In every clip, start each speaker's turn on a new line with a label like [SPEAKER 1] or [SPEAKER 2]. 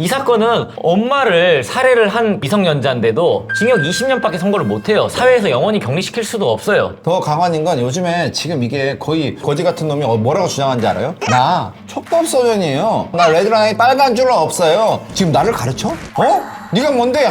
[SPEAKER 1] 이 사건은 엄마를 살해를 한 미성년자인데도 징역 20년밖에 선고를 못해요. 사회에서 영원히 격리시킬 수도 없어요.
[SPEAKER 2] 더 강화인 건 요즘에 지금 이게 거의 거지 같은 놈이 뭐라고 주장하는지 알아요? 나 촉법소년이에요. 나 레드라인 빨간 줄은 없어요. 지금 나를 가르쳐? 네가 뭔데?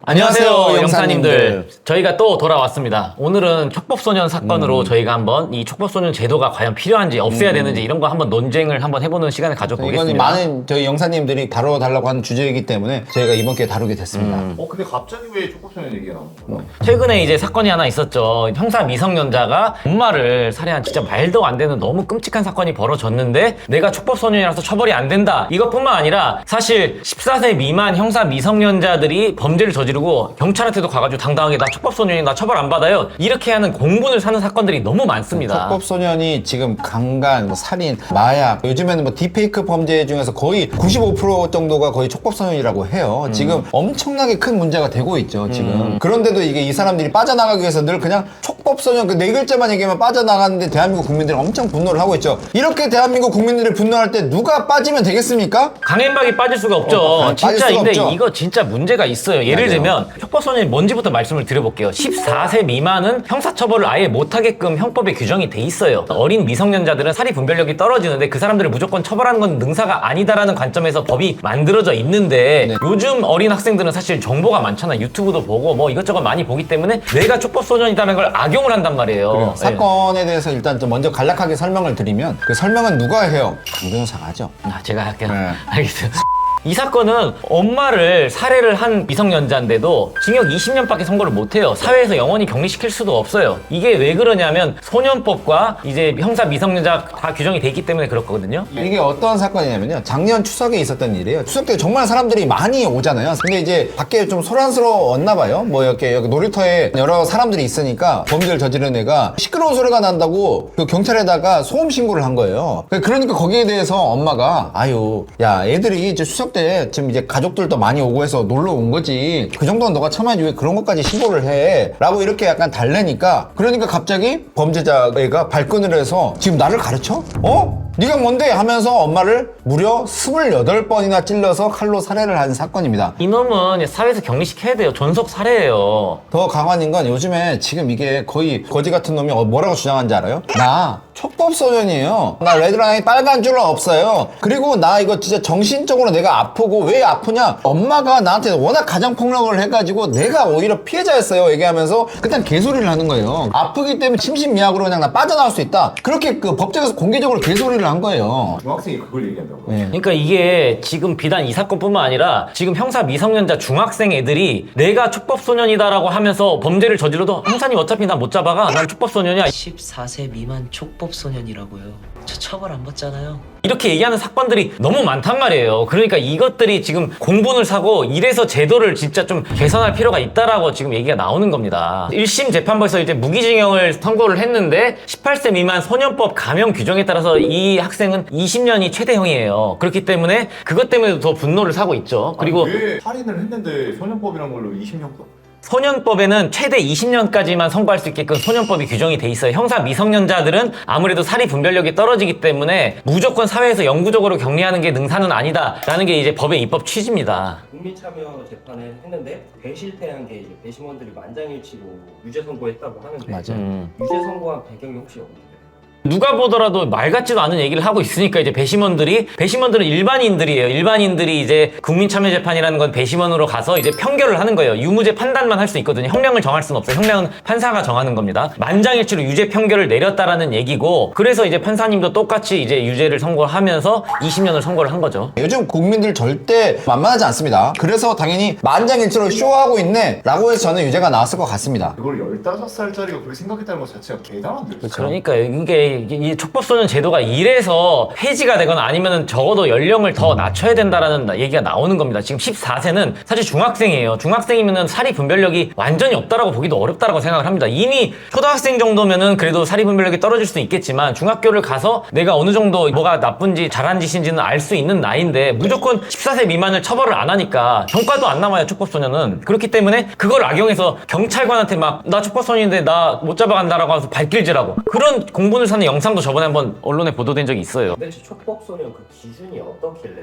[SPEAKER 1] 안녕하세요, 영사님들. 저희가 또 돌아왔습니다. 오늘은 촉법소년 사건으로 저희가 한번 이 촉법소년 제도가 과연 필요한지 없애야 되는지 이런 거 한번 논쟁을 한번 해보는 시간을 가져보겠습니다.
[SPEAKER 2] 이건 많은 저희 영사님들이 다뤄달라고 하는 주제이기 때문에 저희가 이번 기회에 다루게 됐습니다.
[SPEAKER 3] 근데 갑자기 왜 촉법소년 얘기가 나온 거야?
[SPEAKER 1] 최근에 이제 사건이 하나 있었죠. 형사 미성년자가 엄마를 살해한 진짜 말도 안 되는 너무 끔찍한 사건이 벌어졌는데 내가 촉법소년이라서 처벌이 안 된다. 이것뿐만 아니라 사실 14세 미만 형사 미성년자들이 범죄를 저지르고 경찰한테도 가가지고 당당하게 나 촉법소년이 나 처벌 안 받아요. 이렇게 하는 공분을 사는 사건들이 너무 많습니다.
[SPEAKER 2] 촉법소년이 지금 강간, 살인, 마약, 요즘에는 뭐 딥페이크 범죄 중에서 거의 95% 정도가 거의 촉법소년이라고 해요. 지금 엄청나게 큰 문제가 되고 있죠, 지금. 그런데도 이게 이 사람들이 빠져나가기 위해서 늘 그냥 촉법소년 그 네 글자만 얘기하면 빠져나가는데 대한민국 국민들이 엄청 분노를 하고 있죠. 이렇게 대한민국 국민들이 분노할 때 누가 빠지면 되겠습니까?
[SPEAKER 1] 강행박이 빠질 수가 없죠.
[SPEAKER 2] 빠질
[SPEAKER 1] 진짜
[SPEAKER 2] 수가
[SPEAKER 1] 근데
[SPEAKER 2] 없죠.
[SPEAKER 1] 이거 진짜 문제가 있어요. 예를
[SPEAKER 2] 맞아요.
[SPEAKER 1] 들면 촉법소년이 뭔지부터 말씀을 드려볼게요. 14세 미만은 형사처벌을 아예 못하게끔 형법에 규정이 돼 있어요. 어린 미성년자들은 사리 분별력이 떨어지는데 그 사람들을 무조건 처벌하는 건 능사가 아니다라는 관점에서 법이 만들어져 있는데
[SPEAKER 2] 네.
[SPEAKER 1] 요즘 어린 학생들은 사실 정보가 많잖아. 유튜브도 보고 뭐 이것저것 많이 보기 때문에 내가 촉법소년이라는 걸 악용을 한단 말이에요. 예.
[SPEAKER 2] 사건에 대해서 일단 좀 먼저 간략하게 설명을 드리면 그 설명은 누가 해요? 강 변호사가 하죠.
[SPEAKER 1] 제가 할게요.
[SPEAKER 2] 네.
[SPEAKER 1] 알겠어요. 이 사건은 엄마를 살해를 한 미성년자인데도 징역 20년밖에 선고를 못해요. 사회에서 영원히 격리시킬 수도 없어요. 이게 왜 그러냐면 소년법과 이제 형사 미성년자 다 규정이 돼 있기 때문에 그렇거든요.
[SPEAKER 2] 이게 어떤 사건이냐면요. 작년 추석에 있었던 일이에요. 추석 때 정말 사람들이 많이 오잖아요. 근데 이제 밖에 좀 소란스러웠나 봐요. 뭐 이렇게 여기 놀이터에 여러 사람들이 있으니까 범죄를 저지른 애가 시끄러운 소리가 난다고 그 경찰에다가 소음 신고를 한 거예요. 그러니까 거기에 대해서 엄마가 아유, 야, 애들이 이제 추석 때 지금 이제 가족들도 많이 오고 해서 놀러 온 거지. 그 정도는 너가 참아야지 왜 그런 것까지 신고를 해. 라고 이렇게 약간 달래니까 그러니까 갑자기 범죄자 애가 발끈을 해서 지금 나를 가르쳐? 네가 뭔데? 하면서 엄마를 무려 28번이나 찔러서 칼로 살해를 한 사건입니다.
[SPEAKER 1] 이놈은 사회에서 격리시켜야 돼요. 존속 살해예요.
[SPEAKER 2] 더 강화인 건 요즘에 지금 이게 거의 거지 같은 놈이 뭐라고 주장하는지 알아요? 나 촉법소년이에요. 나 레드라인 빨간 줄은 없어요. 그리고 나 이거 진짜 정신적으로 내가 아프고 왜 아프냐? 엄마가 나한테 워낙 가정폭력을 해가지고 내가 오히려 피해자였어요. 얘기하면서 그냥 개소리를 하는 거예요. 아프기 때문에 심신미약으로 그냥 나 빠져나올 수 있다. 그렇게 그 법정에서 공개적으로 개소리를 한 거예요.
[SPEAKER 3] 중학생이 그걸 얘기한다고?
[SPEAKER 2] 네.
[SPEAKER 1] 그러니까 이게 지금 비단 이 사건뿐만 아니라 지금 형사 미성년자 중학생 애들이 내가 촉법소년이다라고 하면서 범죄를 저질러도 형사님 어차피 나 못 잡아가. 난 촉법소년이야.
[SPEAKER 4] 14세 미만 촉법소년이라고요. 저 처벌 안 받잖아요.
[SPEAKER 1] 이렇게 얘기하는 사건들이 너무 많단 말이에요. 그러니까 이것들이 지금 공분을 사고 이래서 제도를 진짜 좀 개선할 필요가 있다라고 지금 얘기가 나오는 겁니다. 1심 재판부에서 이제 무기징역을 선고를 했는데 18세 미만 소년법 감형 규정에 따라서 이 학생은 20년이 최대형이에요. 그렇기 때문에 그것 때문에 더 분노를 사고 있죠. 그리고
[SPEAKER 3] 왜 살인을 했는데 소년법이란 걸로 20년?
[SPEAKER 1] 소년법에는 최대 20년까지만 선고할 수 있게끔 소년법이 규정이 돼 있어요. 형사 미성년자들은 아무래도 사리 분별력이 떨어지기 때문에 무조건 사회에서 영구적으로 격리하는 게 능사는 아니다라는 게 이제 법의 입법 취지입니다.
[SPEAKER 5] 국민참여 재판을 했는데 대실패한 게 이제 배심원들이 만장일치로 유죄 선고했다고 하는데
[SPEAKER 2] 맞아요.
[SPEAKER 5] 유죄 선고한 배경이 혹시 없는데?
[SPEAKER 1] 누가 보더라도 말 같지도 않은 얘기를 하고 있으니까 이제 배심원들은 일반인들이에요. 일반인들이 이제 국민참여재판이라는 건 배심원으로 가서 이제 판결을 하는 거예요. 유무죄 판단만 할 수 있거든요. 형량을 정할 수는 없어요. 형량은 판사가 정하는 겁니다. 만장일치로 유죄 판결을 내렸다라는 얘기고 그래서 이제 판사님도 똑같이 이제 유죄를 선고하면서 20년을 선고를 한 거죠.
[SPEAKER 2] 요즘 국민들 절대 만만하지 않습니다. 그래서 당연히 만장일치로 쇼하고 있네 라고 해서 저는 유죄가 나왔을 것 같습니다.
[SPEAKER 3] 그걸 15살짜리가 그렇게 생각했다는 것 자체가 대단한데.
[SPEAKER 1] 그러니까 이게 이 촉법소년 제도가 이래서 폐지가 되거나 아니면 적어도 연령을 더 낮춰야 된다라는 얘기가 나오는 겁니다. 지금 14세는 사실 중학생이에요. 중학생이면은 사리 분별력이 완전히 없다라고 보기도 어렵다라고 생각을 합니다. 이미 초등학생 정도면은 그래도 사리 분별력이 떨어질 수는 있겠지만 중학교를 가서 내가 어느 정도 뭐가 나쁜지 잘한 짓인지는 알 수 있는 나이인데 무조건 14세 미만을 처벌을 안 하니까 경과도 안 남아요. 촉법소년은. 그렇기 때문에 그걸 악용해서 경찰관한테 막 나 촉법소년인데 나 못 잡아간다라고 해서 발길질하고 그런 공분을 사는 하는 영상도 저번에 한번 언론에 보도된 적이 있어요.
[SPEAKER 5] 근데 촉법소년 그 기준이 어떻길래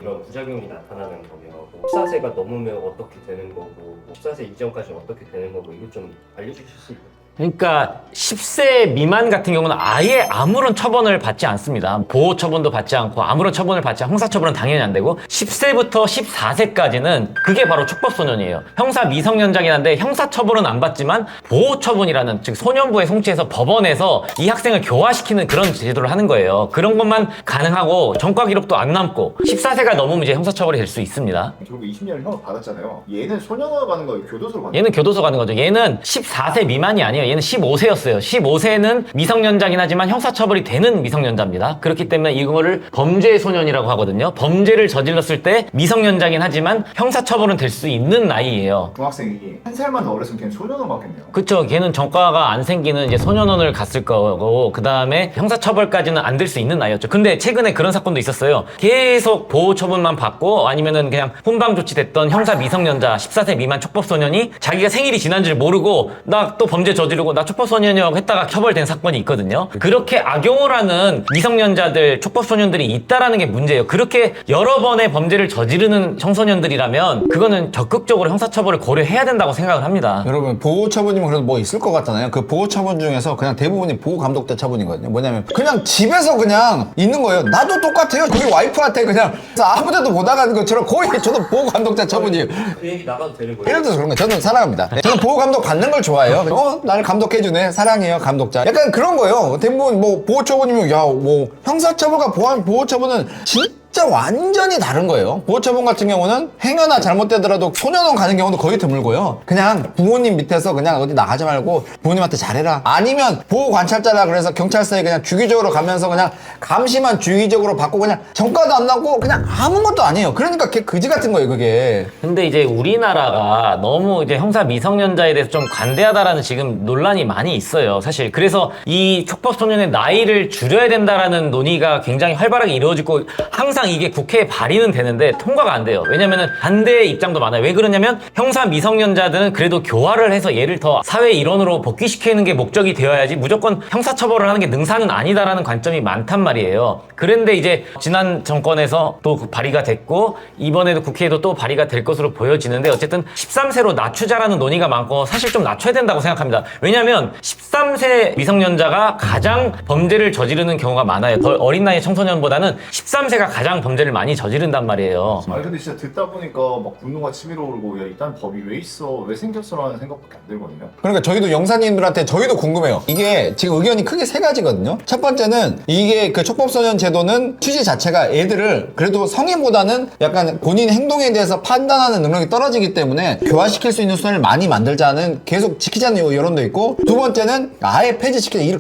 [SPEAKER 5] 이런 부작용이 나타나는 거며 14세가 넘으면 어떻게 되는 거고 14세 이전까지 어떻게 되는 거고 이거 좀 알려주실 수 있나요?
[SPEAKER 1] 그러니까 10세 미만 같은 경우는 아예 아무런 처분을 받지 않습니다. 보호 처분도 받지 않고 아무런 처분을 받지 않고 형사 처분은 당연히 안 되고 10세부터 14세까지는 그게 바로 촉법소년이에요. 형사 미성년자긴 한데 형사 처분은 안 받지만 보호 처분이라는 즉 소년부에 송치해서 법원에서 이 학생을 교화시키는 그런 제도를 하는 거예요. 그런 것만 가능하고 전과 기록도 안 남고 14세가 넘으면 이제 형사 처벌이 될 수 있습니다.
[SPEAKER 3] 결국 20년을 형을 받았잖아요. 얘는 소년원 가는 거예요? 교도소로 가는 거예요?
[SPEAKER 1] 얘는 교도소 가는 거죠. 얘는 14세 미만이 아니에요. 얘는 15세였어요. 15세는 미성년자긴 하지만 형사처벌이 되는 미성년자입니다. 그렇기 때문에 이거를 범죄 소년이라고 하거든요. 범죄를 저질렀을 때 미성년자긴 하지만 형사처벌은 될 수 있는 나이예요.
[SPEAKER 3] 중학생이 한 살만 더 어렸으면 걔는 소년원 받겠네요.
[SPEAKER 1] 그쵸. 걔는 전과가 안 생기는 이제 소년원을 갔을 거고, 그 다음에 형사처벌까지는 안 될 수 있는 나이였죠. 근데 최근에 그런 사건도 있었어요. 계속 보호처분만 받고 아니면은 그냥 훈방 조치됐던 형사 미성년자 14세 미만 촉법소년이 자기가 생일이 지난 줄 모르고 나 또 범죄 저지르고 나 촉법소년이라고 했다가 처벌된 사건이 있거든요. 그렇게 악용을 하는 미성년자들, 촉법소년들이 있다라는 게 문제예요. 그렇게 여러 번의 범죄를 저지르는 청소년들이라면 그거는 적극적으로 형사처벌을 고려해야 된다고 생각을 합니다.
[SPEAKER 2] 여러분 보호 처분이면 그래도 뭐 있을 것 같잖아요. 그 보호 처분 중에서 그냥 대부분이 보호 감독대 처분이거든요. 뭐냐면 그냥 집에서 그냥 있는 거예요. 나도 똑같아요. 우리 와이프한테 그냥 아무데도 못 나가는 것처럼 거의 저도 보호 감독대 처분이에요.
[SPEAKER 5] 그 얘기 나가도 되는 거예요?
[SPEAKER 2] 예를 들어서 그런 거 저는 사랑합니다. 저는 보호 감독 받는 걸 좋아해요. 나를 감독해주네. 사랑해요 감독자. 약간 그런 거예요. 대부분 뭐 보호 처분이면 야 뭐 형사처벌과 보호 처분은 진짜 완전히 다른 거예요. 보호처분 같은 경우는 행여나 잘못되더라도 소년원 가는 경우도 거의 드물고요. 그냥 부모님 밑에서 그냥 어디 나가지 말고 부모님한테 잘해라. 아니면 보호관찰자라 그래서 경찰서에 그냥 주기적으로 가면서 그냥 감시만 주기적으로 받고 그냥 전과도 안 나고 그냥 아무것도 아니에요. 그러니까 걔 그지 같은 거예요 그게.
[SPEAKER 1] 근데 이제 우리나라가 너무 이제 형사 미성년자에 대해서 좀 관대하다라는 지금 논란이 많이 있어요. 사실 그래서 이 촉법소년의 나이를 줄여야 된다라는 논의가 굉장히 활발하게 이루어지고 항상 이게 국회에 발의는 되는데 통과가 안 돼요. 왜냐면은 반대의 입장도 많아요. 왜 그러냐면 형사 미성년자들은 그래도 교화를 해서 얘를 더 사회 일원으로 복귀시키는 게 목적이 되어야지 무조건 형사처벌을 하는 게 능사는 아니다라는 관점이 많단 말이에요. 그런데 이제 지난 정권에서 또 발의가 됐고 이번에도 국회에도 또 발의가 될 것으로 보여지는데 어쨌든 13세로 낮추자라는 논의가 많고 사실 좀 낮춰야 된다고 생각합니다. 왜냐면 13세 미성년자가 가장 범죄를 저지르는 경우가 많아요. 더 어린 나이의 청소년보다는 13세가 가장 범죄를 많이 저지른단 말이에요.
[SPEAKER 3] 아니 근데 진짜 듣다 보니까 막 분노가 치밀어 오르고 야 일단 법이 왜 있어? 왜 생겼어라는 생각밖에 안 들거든요.
[SPEAKER 2] 그러니까 저희도 영사님들한테 저희도 궁금해요. 이게 지금 의견이 크게 세 가지거든요. 첫 번째는 이게 그 촉법소년 제도는 취지 자체가 애들을 그래도 성인보다는 약간 본인 행동에 대해서 판단하는 능력이 떨어지기 때문에 교화시킬 수 있는 수단을 많이 만들자는 계속 지키자는 여론도 있고, 두 번째는 아예 폐지시키자.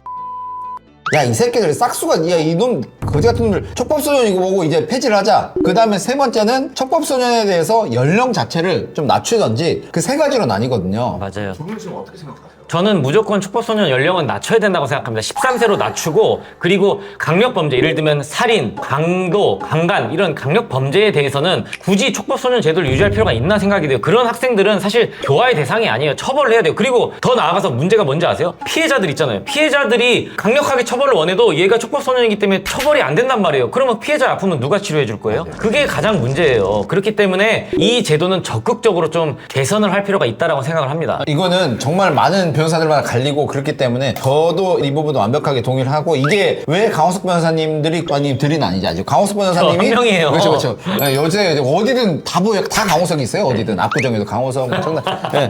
[SPEAKER 2] 야 이 새끼들 싹수가 야 이놈 거지 같은 놈들 촉법소년 이거 보고 이제 폐지를 하자. 그 다음에 세 번째는 촉법소년에 대해서 연령 자체를 좀 낮추던지 그 세 가지로 나뉘거든요.
[SPEAKER 1] 맞아요.
[SPEAKER 3] 두 분은 지금 어떻게 생각하세요?
[SPEAKER 1] 저는 무조건 촉법소년 연령은 낮춰야 된다고 생각합니다. 13세로 낮추고, 그리고 강력범죄, 예를 들면 살인, 강도, 강간 이런 강력범죄에 대해서는 굳이 촉법소년 제도를 유지할 필요가 있나 생각이 돼요. 그런 학생들은 사실 교화의 대상이 아니에요. 처벌을 해야 돼요. 그리고 더 나아가서 문제가 뭔지 아세요? 피해자들 있잖아요. 피해자들이 강력하게 처벌을 원해도 얘가 촉법소년이기 때문에 처벌이 안 된단 말이에요. 그러면 피해자 아픔은 누가 치료해 줄 거예요? 그게 가장 문제예요. 그렇기 때문에 이 제도는 적극적으로 좀 개선을 할 필요가 있다고 생각을 합니다.
[SPEAKER 2] 이거는 정말 많은 변호사들마다 갈리고 그렇기 때문에 저도 이 부분도 완벽하게 동의를 하고, 이게 왜 강호석 변호사님들이 아니 들이는 아니지 아직 강호석 변호사님이
[SPEAKER 1] 한 명이에요.
[SPEAKER 2] 그렇죠. 요새 어디든 다 강호석이 있어요. 어디든 압구정에도 강호석 정말. 네.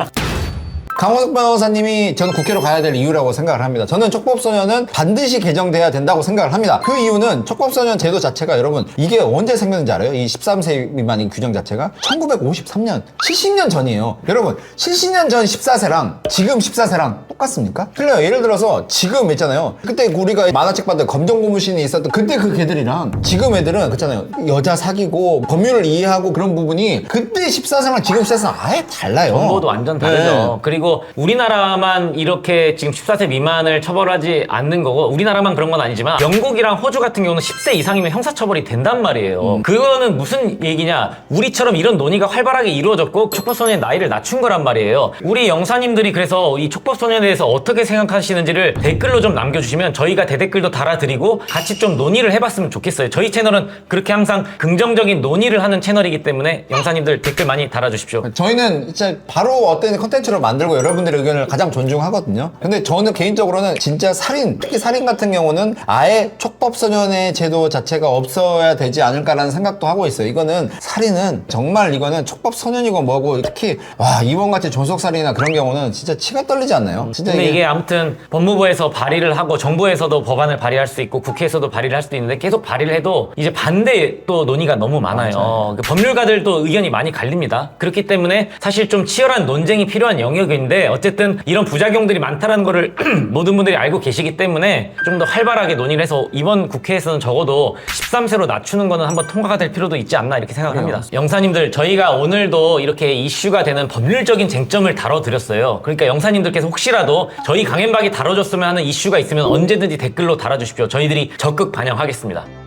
[SPEAKER 2] 강호석 변호사님이 저는 국회로 가야 될 이유라고 생각을 합니다. 저는 촉법소년은 반드시 개정돼야 된다고 생각을 합니다. 그 이유는 촉법소년 제도 자체가 여러분 이게 언제 생겼는지 알아요? 이 13세 미만인 규정 자체가 1953년 70년 전이에요. 여러분 70년 전 14세랑 지금 14세랑 똑같습니까? 틀려요. 예를 들어서 지금 있잖아요. 그때 우리가 만화책 봤던 검정고무신이 있었던 그때 그 개들이랑 지금 애들은 그렇잖아요. 여자 사귀고 법률을 이해하고 그런 부분이 그때 14세랑 지금 14세랑 아예 달라요.
[SPEAKER 1] 정보도 완전 다르죠.
[SPEAKER 2] 네.
[SPEAKER 1] 그리고 그리고 우리나라만 이렇게 지금 14세 미만을 처벌하지 않는 거고 우리나라만 그런 건 아니지만 영국이랑 호주 같은 경우는 10세 이상이면 형사처벌이 된단 말이에요. 그거는 무슨 얘기냐? 우리처럼 이런 논의가 활발하게 이루어졌고 촉법소년의 나이를 낮춘 거란 말이에요. 우리 영사님들이 그래서 이 촉법소년에 대해서 어떻게 생각하시는지를 댓글로 좀 남겨주시면 저희가 대댓글도 달아드리고 같이 좀 논의를 해봤으면 좋겠어요. 저희 채널은 그렇게 항상 긍정적인 논의를 하는 채널이기 때문에 영사님들 댓글 많이 달아주십시오.
[SPEAKER 2] 저희는 진짜 바로 어떤 컨텐츠로 만들고 여러분들의 의견을 가장 존중하거든요. 근데 저는 개인적으로는 진짜 살인, 특히 살인 같은 경우는 아예 촉법소년의 제도 자체가 없어야 되지 않을까라는 생각도 하고 있어요. 이거는 살인은 정말 이거는 촉법소년이고 뭐고 특히 와 이번같이 존속살인이나 그런 경우는 진짜 치가 떨리지 않나요? 진짜
[SPEAKER 1] 근데 이게 아무튼 법무부에서 발의를 하고 정부에서도 법안을 발의할 수 있고 국회에서도 발의를 할 수도 있는데 계속 발의를 해도 이제 반대 또 논의가 너무 많아요. 그 법률가들도 의견이 많이 갈립니다. 그렇기 때문에 사실 좀 치열한 논쟁이 필요한 영역인데 어쨌든 이런 부작용들이 많다는 거를 모든 분들이 알고 계시기 때문에 좀 더 활발하게 논의를 해서 이번 국회에서는 적어도 13세로 낮추는 거는 한번 통과가 될 필요도 있지 않나 이렇게 생각합니다. 영사님들 저희가 오늘도 이렇게 이슈가 되는 법률적인 쟁점을 다뤄드렸어요. 그러니까 영사님들께서 혹시라도 저희 강연박이 다뤄줬으면 하는 이슈가 있으면 언제든지 댓글로 달아주십시오. 저희들이 적극 반영하겠습니다.